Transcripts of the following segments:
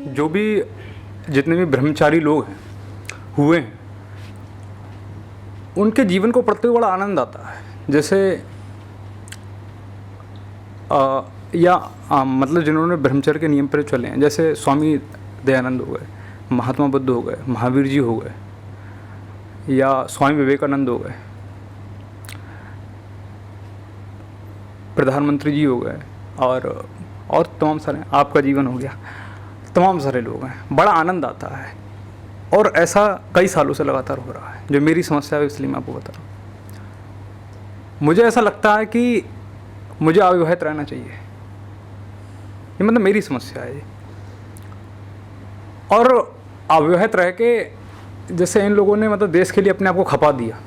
जो भी जितने भी ब्रह्मचारी लोग हैं हुए हैं, उनके जीवन को पढ़ते हुए बड़ा आनंद आता है। जैसे मतलब जिन्होंने ब्रह्मचर्य के नियम पर चले हैं, जैसे स्वामी दयानंद हो गए, महात्मा बुद्ध हो गए, महावीर जी हो गए, या स्वामी विवेकानंद हो गए, प्रधानमंत्री जी हो गए, और तमाम सारे, आपका जीवन हो गया, तमाम सारे लोग हैं। बड़ा आनंद आता है और ऐसा कई सालों से लगातार हो रहा है। जो मेरी समस्या है इसलिए मैं आपको बता रहा हूँ। मुझे ऐसा लगता है कि मुझे अविवाहित रहना चाहिए, ये मतलब मेरी समस्या है ये। और अविवाहित रह के जैसे इन लोगों ने मतलब देश के लिए अपने आप को खपा दिया,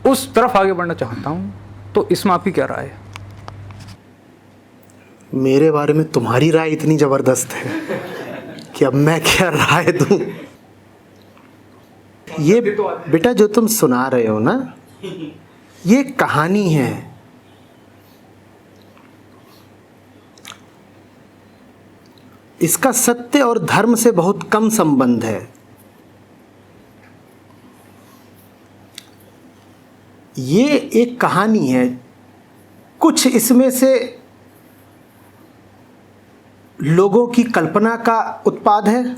उस तरफ आगे बढ़ना चाहता हूँ। तो इसमें आपकी क्या राय है? मेरे बारे में तुम्हारी राय इतनी ज़बरदस्त है कि अब मैं क्या राय दूं। ये बेटा जो तुम सुना रहे हो ना, ये कहानी है। इसका सत्य और धर्म से बहुत कम संबंध है। ये एक कहानी है, कुछ इसमें से लोगों की कल्पना का उत्पाद है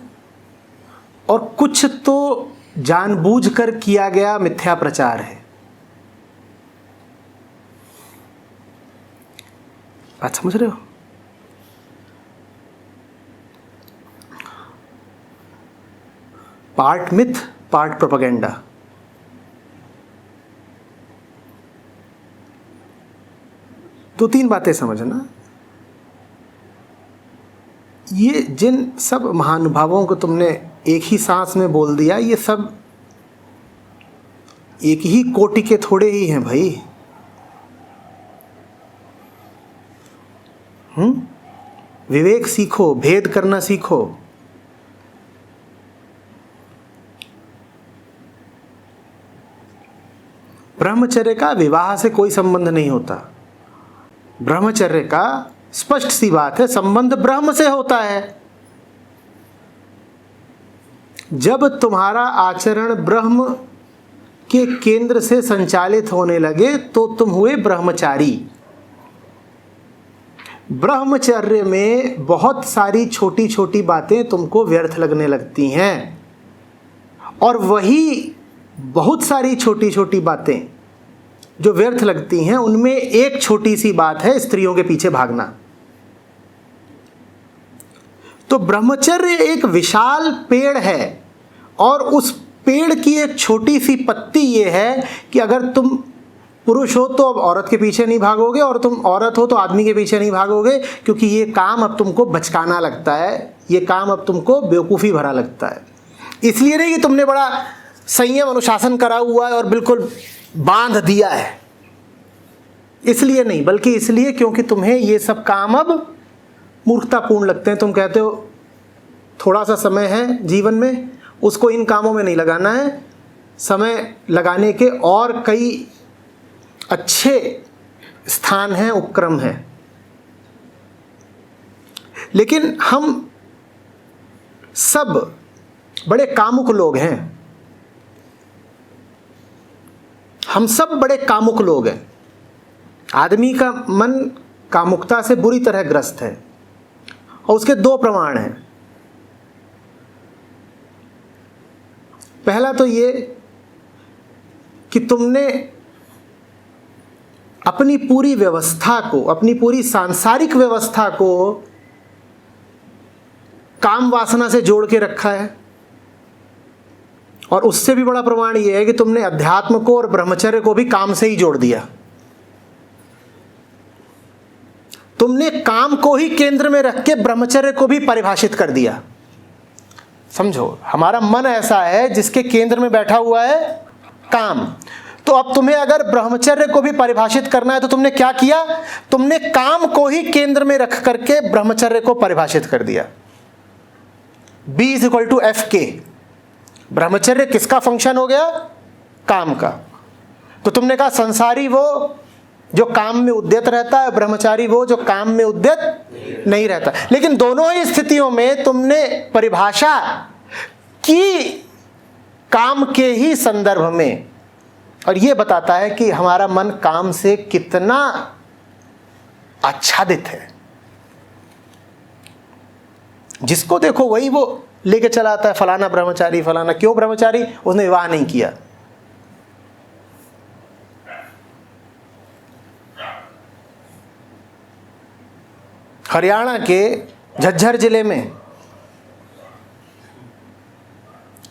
और कुछ तो जानबूझकर किया गया मिथ्या प्रचार है। बात समझ रहे हो? Part myth, part propaganda. दो तीन बातें समझना। ये जिन सब महानुभावों को तुमने एक ही सांस में बोल दिया, ये सब एक ही कोटि के थोड़े ही हैं भाई। विवेक सीखो, भेद करना सीखो। ब्रह्मचर्य का विवाह से कोई संबंध नहीं होता। ब्रह्मचर्य का स्पष्ट सी बात है, संबंध ब्रह्म से होता है। जब तुम्हारा आचरण ब्रह्म के केंद्र से संचालित होने लगे तो तुम हुए ब्रह्मचारी। ब्रह्मचर्य में बहुत सारी छोटी छोटी बातें तुमको व्यर्थ लगने लगती हैं, और वही बहुत सारी छोटी छोटी बातें जो व्यर्थ लगती हैं, उनमें एक छोटी सी बात है, स्त्रियों के पीछे भागना। तो ब्रह्मचर्य एक विशाल पेड़ है, और उस पेड़ की एक छोटी सी पत्ती ये है कि अगर तुम पुरुष हो तो अब औरत के पीछे नहीं भागोगे, और तुम औरत हो तो आदमी के पीछे नहीं भागोगे, क्योंकि ये काम अब तुमको बचकाना लगता है, ये काम अब तुमको बेवकूफ़ी भरा लगता है। इसलिए नहीं कि तुमने बड़ा संयम अनुशासन करा हुआ है और बिल्कुल बांध दिया है, इसलिए नहीं, बल्कि इसलिए क्योंकि तुम्हें ये सब काम अब मूर्खतापूर्ण लगते हैं। तुम कहते हो थोड़ा सा समय है जीवन में, उसको इन कामों में नहीं लगाना है, समय लगाने के और कई अच्छे स्थान हैं, उपक्रम हैं। लेकिन हम सब बड़े कामुक लोग हैं, हम सब बड़े कामुक लोग हैं। आदमी का मन कामुकता से बुरी तरह ग्रस्त है, और उसके दो प्रमाण हैं। पहला तो ये कि तुमने अपनी पूरी व्यवस्था को, अपनी पूरी सांसारिक व्यवस्था को काम वासना से जोड़ के रखा है, और उससे भी बड़ा प्रमाण यह है कि तुमने अध्यात्म को और ब्रह्मचर्य को भी काम से ही जोड़ दिया। तुमने काम को ही केंद्र में रख के ब्रह्मचर्य को भी परिभाषित कर दिया। समझो, हमारा मन ऐसा है जिसके केंद्र में बैठा हुआ है काम। तो अब तुम्हें अगर ब्रह्मचर्य को भी परिभाषित करना है तो तुमने क्या किया? तुमने काम को ही केंद्र में रख करके ब्रह्मचर्य को परिभाषित कर दिया। B = FK। ब्रह्मचर्य किसका फंक्शन हो गया? काम का। तो तुमने कहा संसारी वो जो काम में उद्यत रहता है, ब्रह्मचारी वो जो काम में उद्यत नहीं रहता। लेकिन दोनों ही स्थितियों में तुमने परिभाषा की काम के ही संदर्भ में, और यह बताता है कि हमारा मन काम से कितना आच्छादित है। जिसको देखो वही वो लेके चला आता है, फलाना ब्रह्मचारी, फलाना। क्यों ब्रह्मचारी? उसने विवाह नहीं किया। हरियाणा के झज्जर जिले में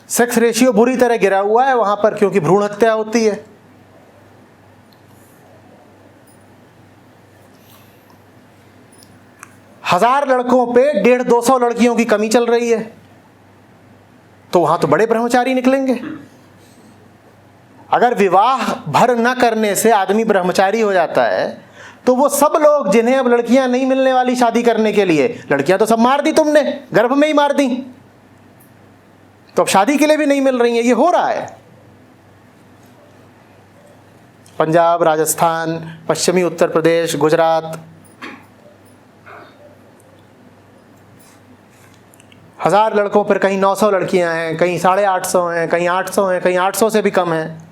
सेक्स रेशियो बुरी तरह गिरा हुआ है वहां पर, क्योंकि भ्रूण हत्या होती है। हजार लड़कों पे 150-200 लड़कियों की कमी चल रही है, तो वहां तो बड़े ब्रह्मचारी निकलेंगे। अगर विवाह भर न करने से आदमी ब्रह्मचारी हो जाता है, तो वो सब लोग जिन्हें अब लड़कियां नहीं मिलने वाली शादी करने के लिए, लड़कियां तो सब मार दी तुमने, गर्भ में ही मार दी, तो अब शादी के लिए भी नहीं मिल रही है। ये हो रहा है। पंजाब, राजस्थान, पश्चिमी उत्तर प्रदेश, गुजरात, 1000 लड़कों पर कहीं 900 लड़कियां हैं, कहीं 850 हैं, कहीं 800 हैं, कहीं 800 से भी कम हैं।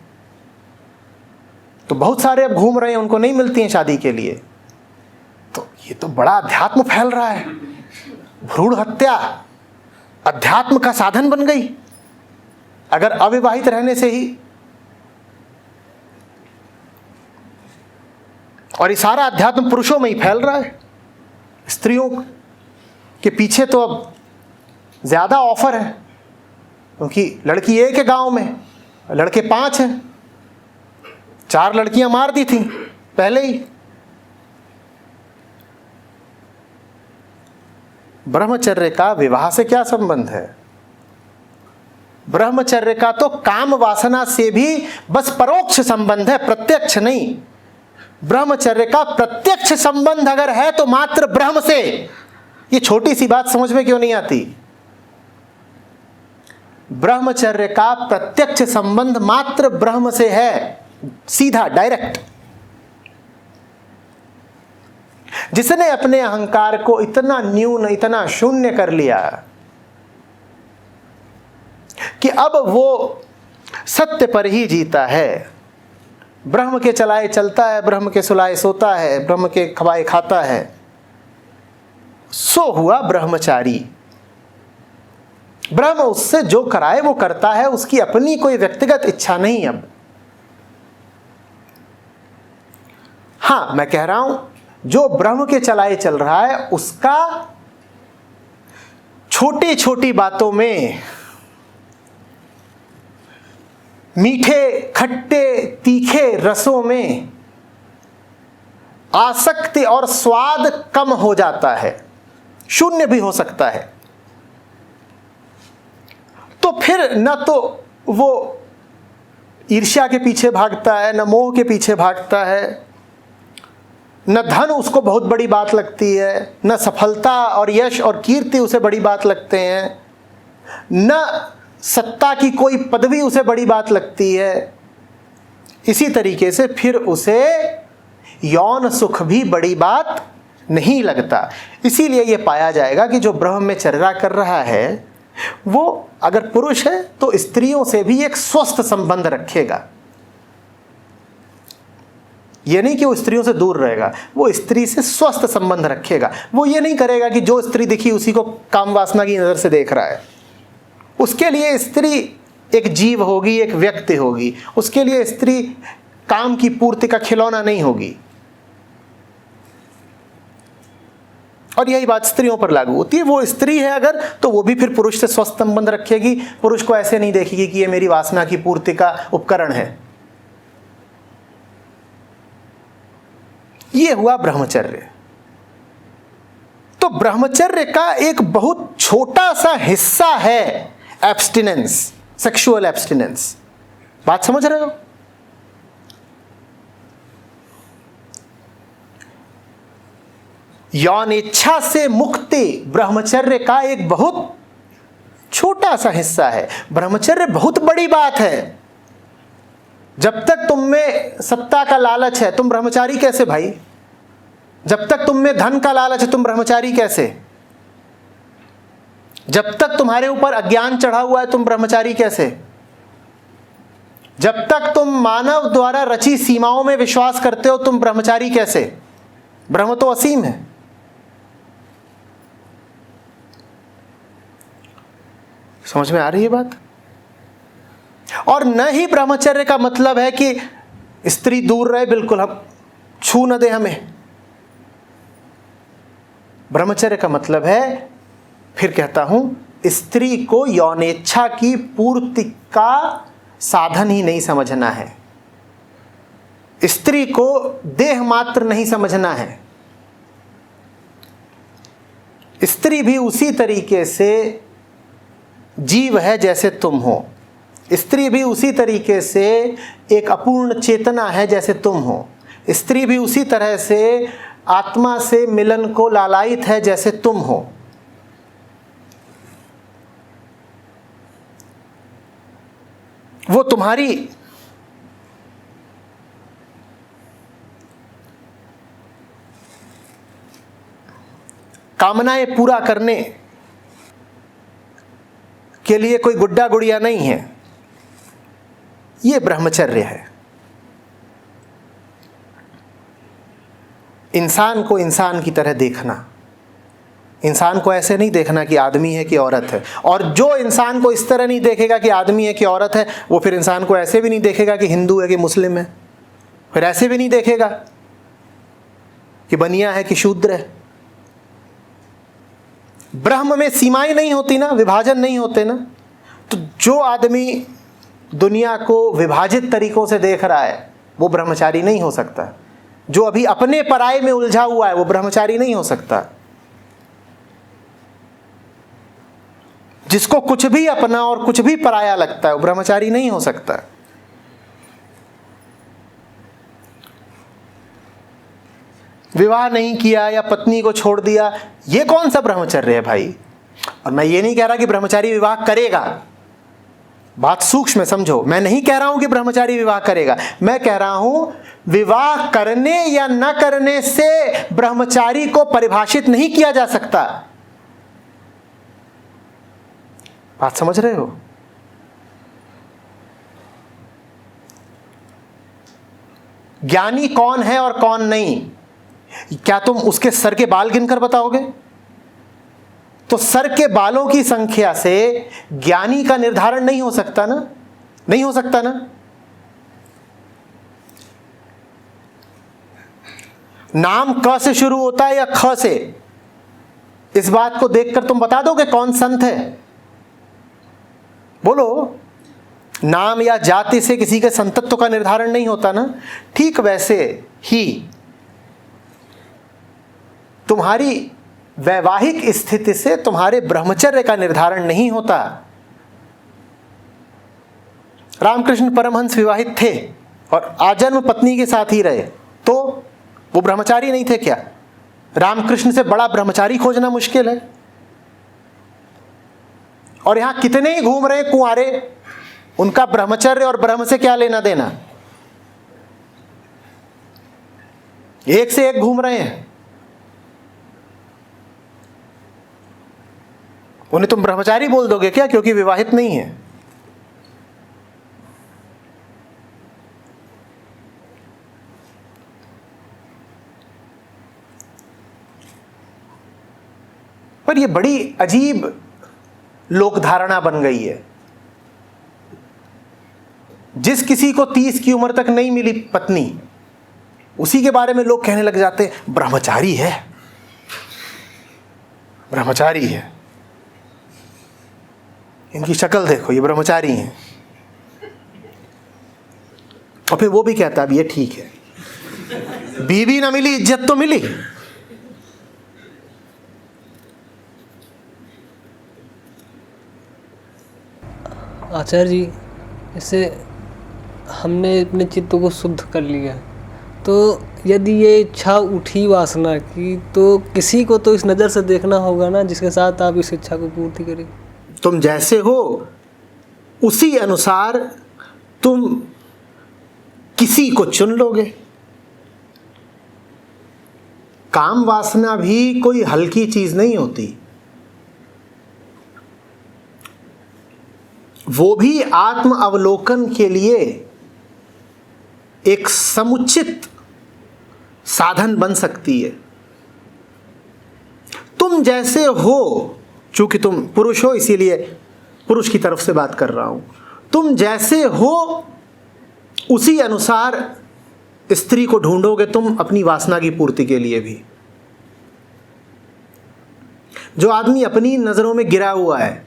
तो बहुत सारे अब घूम रहे हैं, उनको नहीं मिलती हैं शादी के लिए। तो ये तो बड़ा अध्यात्म फैल रहा है। भ्रूण हत्या अध्यात्म का साधन बन गई, अगर अविवाहित रहने से ही। और ये सारा अध्यात्म पुरुषों में ही फैल रहा है। स्त्रियों के पीछे तो अब ज्यादा ऑफर है, क्योंकि लड़की एक है गांव में, लड़के 5 हैं। 4 लड़कियां मार दी थी पहले ही। ब्रह्मचर्य का विवाह से क्या संबंध है? ब्रह्मचर्य का तो काम वासना से भी बस परोक्ष संबंध है, प्रत्यक्ष नहीं। ब्रह्मचर्य का प्रत्यक्ष संबंध अगर है तो मात्र ब्रह्म से। ये छोटी सी बात समझ में क्यों नहीं आती? ब्रह्मचर्य का प्रत्यक्ष संबंध मात्र ब्रह्म से है, सीधा, डायरेक्ट। जिसने अपने अहंकार को इतना न्यून, इतना शून्य कर लिया कि अब वो सत्य पर ही जीता है, ब्रह्म के चलाए चलता है, ब्रह्म के सुलाए सोता है, ब्रह्म के खवाए खाता है, सो हुआ ब्रह्मचारी। ब्रह्म उससे जो कराए वो करता है, उसकी अपनी कोई व्यक्तिगत इच्छा नहीं। अब हाँ, मैं कह रहा हूं, जो ब्रह्म के चलाए चल रहा है उसका छोटी छोटी बातों में, मीठे खट्टे तीखे रसों में आसक्ति और स्वाद कम हो जाता है, शून्य भी हो सकता है। तो फिर न तो वो ईर्ष्या के पीछे भागता है, न मोह के पीछे भागता है, न धन उसको बहुत बड़ी बात लगती है, न सफलता और यश और कीर्ति उसे बड़ी बात लगते हैं, न सत्ता की कोई पदवी उसे बड़ी बात लगती है। इसी तरीके से फिर उसे यौन सुख भी बड़ी बात नहीं लगता। इसीलिए ये पाया जाएगा कि जो ब्रह्मचर्या कर रहा है वो अगर पुरुष है तो स्त्रियों से भी एक स्वस्थ संबंध रखेगा। ये नहीं कि वो स्त्रियों से दूर रहेगा, वो स्त्री से स्वस्थ संबंध रखेगा। वो ये नहीं करेगा कि जो स्त्री दिखी उसी को काम वासना की नज़र से देख रहा है। उसके लिए स्त्री एक जीव होगी, एक व्यक्ति होगी। उसके लिए स्त्री काम की पूर्ति का खिलौना नहीं होगी। और यही बात स्त्रियों पर लागू होती है। वो स्त्री है अगर, तो वो भी फिर पुरुष से स्वस्थ संबंध रखेगी। पुरुष को ऐसे नहीं देखेगी कि ये मेरी वासना की पूर्ति का उपकरण है। ये हुआ ब्रह्मचर्य। तो ब्रह्मचर्य का एक बहुत छोटा सा हिस्सा है एब्स्टिनेंस, सेक्सुअल एब्स्टिनेंस। बात समझ रहे हो? यौन इच्छा से मुक्ति ब्रह्मचर्य का एक बहुत छोटा सा हिस्सा है। ब्रह्मचर्य बहुत बड़ी बात है। जब तक तुम में सत्ता का लालच है, तुम ब्रह्मचारी कैसे भाई? जब तक तुम में धन का लालच है तुम ब्रह्मचारी कैसे? जब तक तुम्हारे ऊपर अज्ञान चढ़ा हुआ है तुम ब्रह्मचारी कैसे? जब तक तुम मानव द्वारा रची सीमाओं में विश्वास करते हो तुम ब्रह्मचारी कैसे? ब्रह्म तो असीम है। समझ में आ रही है बात? और न ही ब्रह्मचर्य का मतलब है कि स्त्री दूर रहे, बिल्कुल हम छू न दे हमें। ब्रह्मचर्य का मतलब है, फिर कहता हूं, स्त्री को यौनेच्छा की पूर्ति का साधन ही नहीं समझना है, स्त्री को देह मात्र नहीं समझना है। स्त्री भी उसी तरीके से जीव है जैसे तुम हो, स्त्री भी उसी तरीके से एक अपूर्ण चेतना है जैसे तुम हो, स्त्री भी उसी तरह से आत्मा से मिलन को लालायित है जैसे तुम हो। वो तुम्हारी कामनाएं पूरा करने के लिए कोई गुड्डा गुड़िया नहीं है। ये ब्रह्मचर्य है। इंसान को इंसान की तरह देखना, इंसान को ऐसे नहीं देखना कि आदमी है कि औरत है। और जो इंसान को इस तरह नहीं देखेगा कि आदमी है कि औरत है, वो फिर इंसान को ऐसे भी नहीं देखेगा कि हिंदू है कि मुस्लिम है, फिर ऐसे भी नहीं देखेगा कि बनिया है कि शूद्र है। ब्रह्म में सीमाएं नहीं होती ना, विभाजन नहीं होते ना। तो जो आदमी दुनिया को विभाजित तरीकों से देख रहा है वो ब्रह्मचारी नहीं हो सकता। जो अभी अपने पराये में उलझा हुआ है वो ब्रह्मचारी नहीं हो सकता। जिसको कुछ भी अपना और कुछ भी पराया लगता है वो ब्रह्मचारी नहीं हो सकता। विवाह नहीं किया या पत्नी को छोड़ दिया, ये कौन सा ब्रह्मचर्य है भाई? और मैं ये नहीं कह रहा कि ब्रह्मचारी विवाह करेगा, बात सूक्ष्म है, समझो। मैं नहीं कह रहा हूं कि ब्रह्मचारी विवाह करेगा, मैं कह रहा हूं विवाह करने या न करने से ब्रह्मचारी को परिभाषित नहीं किया जा सकता। बात समझ रहे हो? ज्ञानी कौन है और कौन नहीं, क्या तुम उसके सर के बाल गिनकर बताओगे? तो सर के बालों की संख्या से ज्ञानी का निर्धारण नहीं हो सकता ना, नहीं हो सकता ना। नाम क से शुरू होता है या ख से, इस बात को देखकर तुम बता दोगे कौन संत है? बोलो। नाम या जाति से किसी के संतत्व का निर्धारण नहीं होता ना। ठीक वैसे ही तुम्हारी वैवाहिक स्थिति से तुम्हारे ब्रह्मचर्य का निर्धारण नहीं होता। रामकृष्ण परमहंस विवाहित थे और आजन्म पत्नी के साथ ही रहे, तो वो ब्रह्मचारी नहीं थे क्या? रामकृष्ण से बड़ा ब्रह्मचारी खोजना मुश्किल है। और यहां कितने ही घूम रहे कुंवारे, उनका ब्रह्मचर्य और ब्रह्म से क्या लेना देना? एक से एक घूम रहे हैं, उन्हें तुम ब्रह्मचारी बोल दोगे क्या क्योंकि विवाहित नहीं है? पर यह बड़ी अजीब लोक धारणा बन गई है। जिस किसी को 30 की उम्र तक नहीं मिली पत्नी, उसी के बारे में लोग कहने लग जाते हैं ब्रह्मचारी है, ब्रह्मचारी है, इनकी शक्ल देखो, ये ब्रह्मचारी हैं। और फिर वो भी कहता अब ये ठीक है, बीवी ना मिली इज्जत तो मिली। आचार्य जी, इससे हमने अपने चित्त को शुद्ध कर लिया, तो यदि ये इच्छा उठी वासना की, तो किसी को तो इस नज़र से देखना होगा ना जिसके साथ आप इस इच्छा को पूर्ति करें। तुम जैसे हो उसी अनुसार तुम किसी को चुन लोगे। काम वासना भी कोई हल्की चीज नहीं होती। वो भी आत्म अवलोकन के लिए एक समुचित साधन बन सकती है। तुम जैसे हो, चूंकि तुम पुरुष हो इसीलिए पुरुष की तरफ से बात कर रहा हूं, तुम जैसे हो उसी अनुसार स्त्री को ढूंढोगे तुम अपनी वासना की पूर्ति के लिए भी। जो आदमी अपनी नजरों में गिरा हुआ है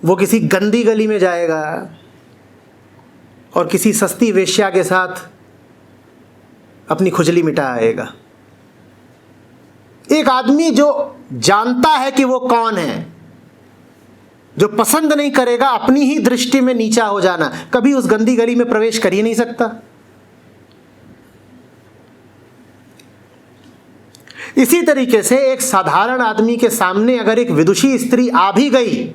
वो किसी गंदी गली में जाएगा और किसी सस्ती वेश्या के साथ अपनी खुजली मिटा आएगा। एक आदमी जो जानता है कि वो कौन है, जो पसंद नहीं करेगा अपनी ही दृष्टि में नीचा हो जाना, कभी उस गंदी गली में प्रवेश कर ही नहीं सकता। इसी तरीके से एक साधारण आदमी के सामने अगर एक विदुषी स्त्री आ भी गई,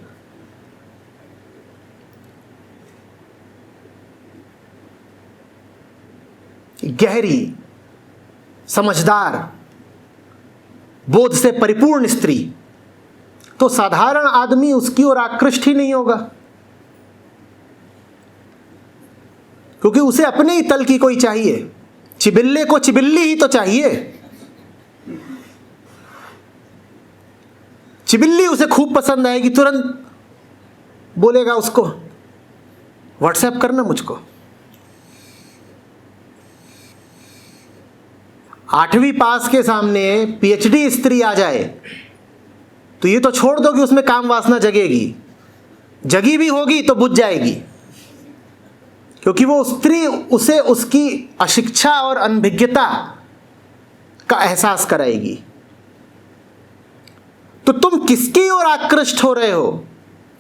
गहरी, समझदार, बोध से परिपूर्ण स्त्री, तो साधारण आदमी उसकी ओर आकृष्ट ही नहीं होगा, क्योंकि उसे अपने ही तल की कोई चाहिए। चिबिल्ले को चिबिल्ली ही तो चाहिए। चिबिल्ली उसे खूब पसंद आएगी, तुरंत बोलेगा उसको व्हाट्सएप करना मुझको। 8वीं पास के सामने पीएचडी स्त्री आ जाए तो ये तो छोड़ दो कि उसमें काम वासना जगेगी, जगी भी होगी तो बुझ जाएगी, क्योंकि वो स्त्री उसे उसकी अशिक्षा और अनभिज्ञता का एहसास कराएगी। तो तुम किसकी ओर आकृष्ट हो रहे हो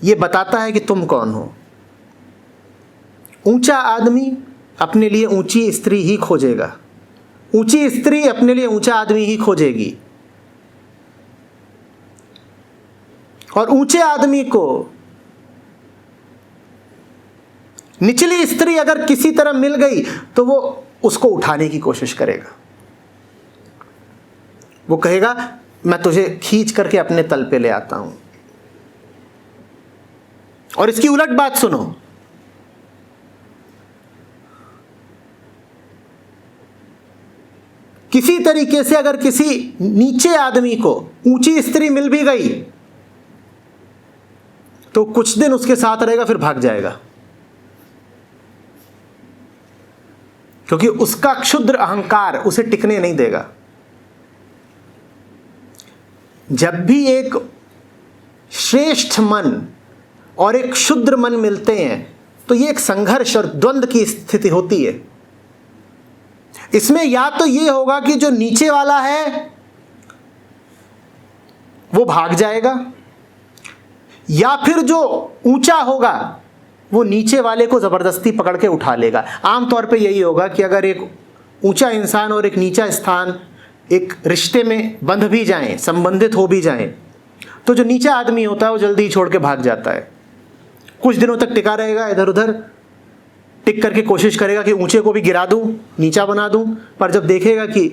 ये बताता है कि तुम कौन हो। ऊंचा आदमी अपने लिए ऊंची स्त्री ही खोजेगा, ऊंची स्त्री अपने लिए ऊंचा आदमी ही खोजेगी, और ऊंचे आदमी को निचली स्त्री अगर किसी तरह मिल गई तो वो उसको उठाने की कोशिश करेगा। वो कहेगा मैं तुझे खींच करके अपने तल पे ले आता हूं। और इसकी उलट बात सुनो, किसी तरीके से अगर किसी नीचे आदमी को ऊंची स्त्री मिल भी गई तो कुछ दिन उसके साथ रहेगा, फिर भाग जाएगा, क्योंकि उसका क्षुद्र अहंकार उसे टिकने नहीं देगा। जब भी एक श्रेष्ठ मन और एक क्षुद्र मन मिलते हैं तो ये एक संघर्ष और द्वंद्व की स्थिति होती है। इसमें या तो ये होगा कि जो नीचे वाला है वो भाग जाएगा, या फिर जो ऊंचा होगा वो नीचे वाले को जबरदस्ती पकड़ के उठा लेगा। आमतौर पे यही होगा कि अगर एक ऊंचा इंसान और एक नीचा स्थान एक रिश्ते में बंध भी जाएं, संबंधित हो भी जाएं, तो जो नीचा आदमी होता है वो जल्दी ही छोड़ के भाग जाता है। कुछ दिनों तक टिका रहेगा, इधर उधर टिक करके कोशिश करेगा कि ऊंचे को भी गिरा दूं, नीचा बना दूं, पर जब देखेगा कि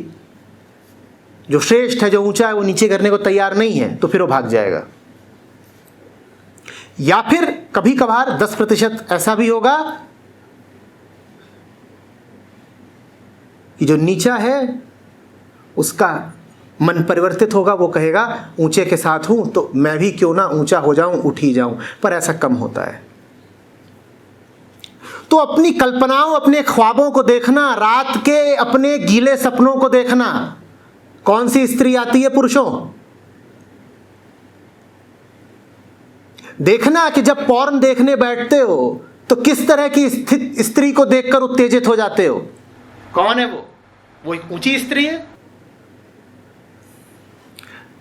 जो श्रेष्ठ है, जो ऊंचा है, वो नीचे करने को तैयार नहीं है, तो फिर वो भाग जाएगा। या फिर कभी कभार 10% ऐसा भी होगा कि जो नीचा है उसका मन परिवर्तित होगा, वो कहेगा ऊंचे के साथ हूं तो मैं भी क्यों ना ऊंचा हो जाऊं, उठ ही जाऊं, पर ऐसा कम होता है। तो अपनी कल्पनाओं, अपने ख्वाबों को देखना, रात के अपने गीले सपनों को देखना। कौन सी स्त्री आती है पुरुषों? देखना कि जब पॉर्न देखने बैठते हो तो किस तरह की स्त्री को देखकर उत्तेजित हो जाते हो। कौन है वो एक ऊंची स्त्री है।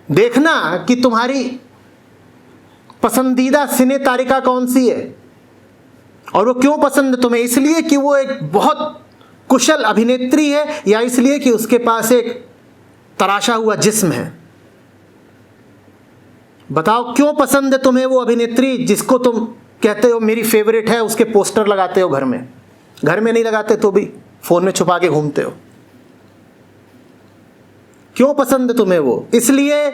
देखना कि तुम्हारी पसंदीदा सिने तारिका कौन सी है, और वो क्यों पसंद है तुम्हें, इसलिए कि वो एक बहुत कुशल अभिनेत्री है, या इसलिए कि उसके पास एक तराशा हुआ जिस्म है। बताओ क्यों पसंद है तुम्हें वो अभिनेत्री जिसको तुम कहते हो मेरी फेवरेट है, उसके पोस्टर लगाते हो घर में नहीं लगाते तो भी फोन में छुपा के घूमते हो। क्यों पसंद है तुम्हें वो? इसलिए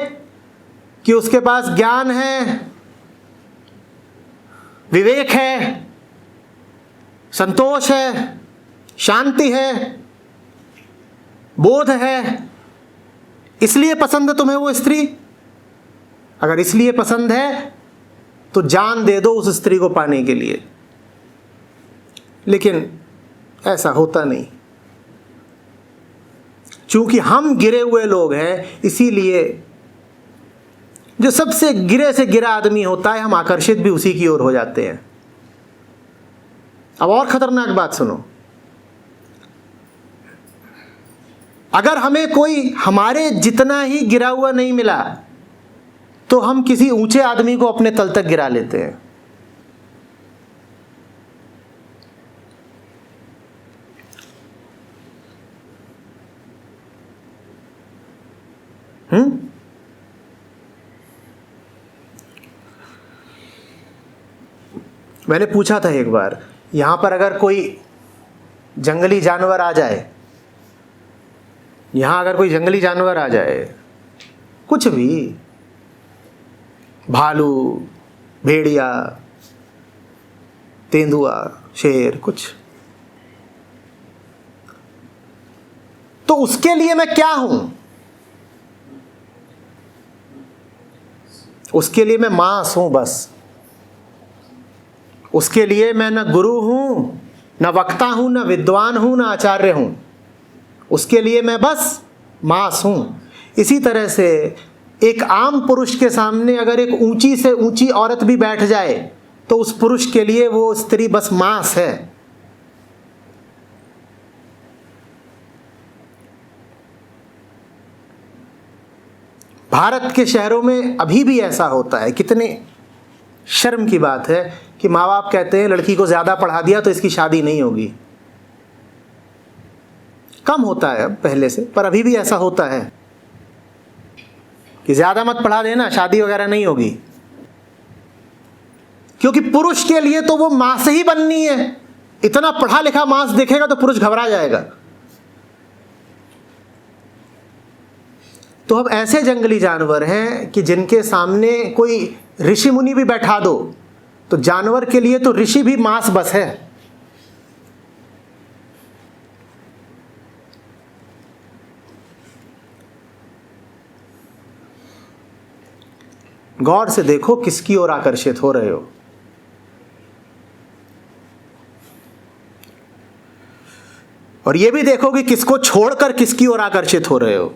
कि उसके पास ज्ञान है, विवेक है, संतोष है, शांति है, बोध है, इसलिए पसंद है तुम्हें वो स्त्री? अगर इसलिए पसंद है तो जान दे दो उस स्त्री को पाने के लिए। लेकिन ऐसा होता नहीं। चूंकि हम गिरे हुए लोग हैं, इसीलिए जो सबसे गिरे से गिरा आदमी होता है, हम आकर्षित भी उसी की ओर हो जाते हैं। अब और खतरनाक बात सुनो, अगर हमें कोई हमारे जितना ही गिरा हुआ नहीं मिला तो हम किसी ऊंचे आदमी को अपने तल तक गिरा लेते हैं। मैंने पूछा था एक बार, यहां पर अगर कोई जंगली जानवर आ जाए, यहां अगर कोई जंगली जानवर आ जाए, कुछ भी, भालू, भेड़िया, तेंदुआ, शेर, कुछ, तो उसके लिए मैं क्या हूं? उसके लिए मैं मांस हूं बस। उसके लिए मैं न गुरु हूं, न वक्ता हूं, न विद्वान हूं, न आचार्य हूं। उसके लिए मैं बस मांस हूं। इसी तरह से एक आम पुरुष के सामने अगर एक ऊंची से ऊंची औरत भी बैठ जाए तो उस पुरुष के लिए वो स्त्री बस मांस है। भारत के शहरों में अभी भी ऐसा होता है। कितने शर्म की बात है कि माँ बाप कहते हैं लड़की को ज़्यादा पढ़ा दिया तो इसकी शादी नहीं होगी। कम होता है अब पहले से, पर अभी भी ऐसा होता है कि ज़्यादा मत पढ़ा देना, शादी वगैरह नहीं होगी। क्योंकि पुरुष के लिए तो वो मांस ही बननी है। इतना पढ़ा लिखा मांस देखेगा तो पुरुष घबरा जाएगा। तो अब ऐसे जंगली जानवर हैं कि जिनके सामने कोई ऋषि मुनि भी बैठा दो तो जानवर के लिए तो ऋषि भी मांस बस है। गौर से देखो किसकी ओर आकर्षित हो रहे हो। और यह भी देखो कि किसको छोड़कर किसकी ओर आकर्षित हो रहे हो।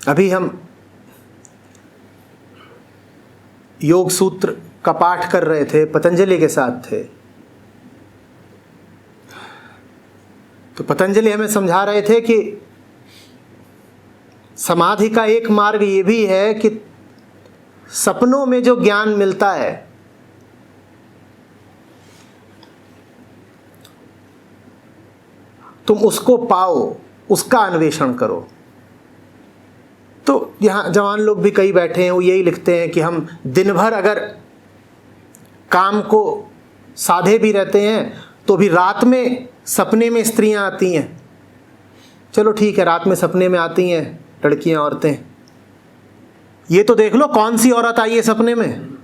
अभी हम योग सूत्र का पाठ कर रहे थे, पतंजलि के साथ थे। तो पतंजलि हमें समझा रहे थे कि समाधि का एक मार्ग ये भी है कि सपनों में जो ज्ञान मिलता है, तुम उसको पाओ, उसका अन्वेषण करो। तो यहाँ जवान लोग भी कई बैठे हैं, वो यही लिखते हैं कि हम दिन भर अगर काम को साधे भी रहते हैं तो भी रात में सपने में स्त्रियां आती हैं। चलो ठीक है, रात में सपने में आती हैं लड़कियां, औरतें। ये तो देख लो कौन सी औरत आई है सपने में।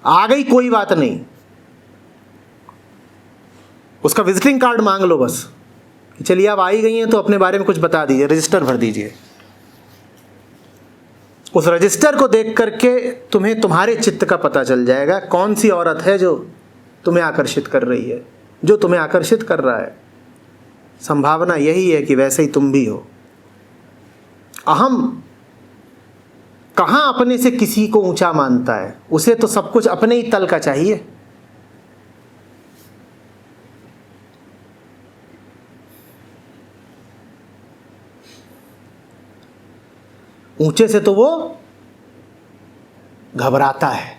आ गई कोई बात नहीं, उसका विजिटिंग कार्ड मांग लो बस। चलिए आप आई गई हैं तो अपने बारे में कुछ बता दीजिए, रजिस्टर भर दीजिए। उस रजिस्टर को देख करके तुम्हें तुम्हारे चित्त का पता चल जाएगा कौन सी औरत है जो तुम्हें आकर्षित कर रही है, जो तुम्हें आकर्षित कर रहा है। संभावना यही है कि वैसे ही तुम भी हो। अहम कहाँ अपने से किसी को ऊंचा मानता है, उसे तो सब कुछ अपने ही तल का चाहिए। ऊंचे से तो वो घबराता है।